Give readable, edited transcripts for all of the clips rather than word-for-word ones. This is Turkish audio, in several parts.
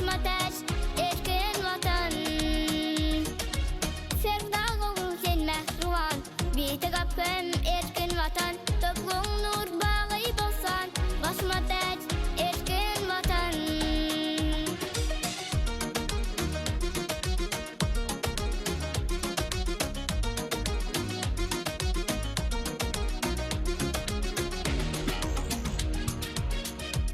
başıma taş, erken vatan. Sevda olur sen mehruvan, bir tek öpüm erken vatan. Toplum nur bağı bolsan, başıma taş, erken vatan.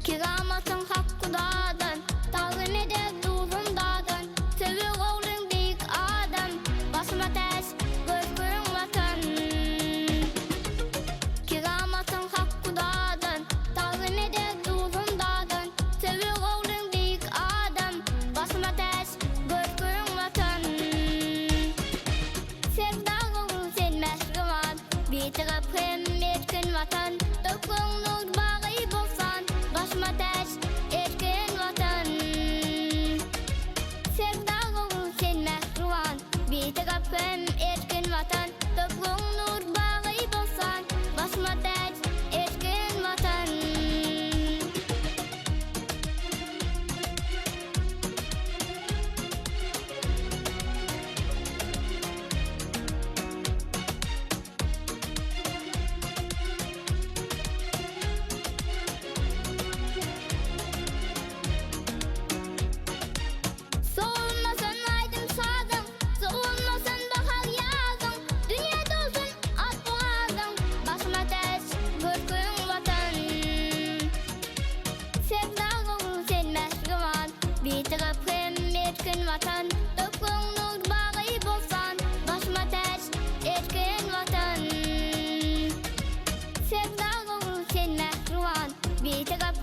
Keramatın hakkı dağdan, tağın eder duzun dağdan. Seviyor oğlum büyük adam, başıma taş, görgün vatan. Keramatın hakkı dağdan, tağın eder duzun dağdan. Seviyor oğlum büyük adam, başıma taş, görgün vatan. Sevda olur sen mehruvan, bir tarafım erkin vatan. Toplum nur bağı bolsan, başıma taş, erken vatan. Sevda olur sen mehruvan, bir tarafım erken vatan. Toplum nur bağı bolsan, başıma taş, erken vatan. Soğulmasın aydın sağdım, soğulmasın bahar yazın. Dünyada olsun at boğazın, başıma taş, görgün vatan. Sevda olur sen mehruvan, bir tarafım erkin vatan. Toplum nur bağı bolsan, başıma taş, erken vatan. Sevda olur sen mehruvan, bir tarafım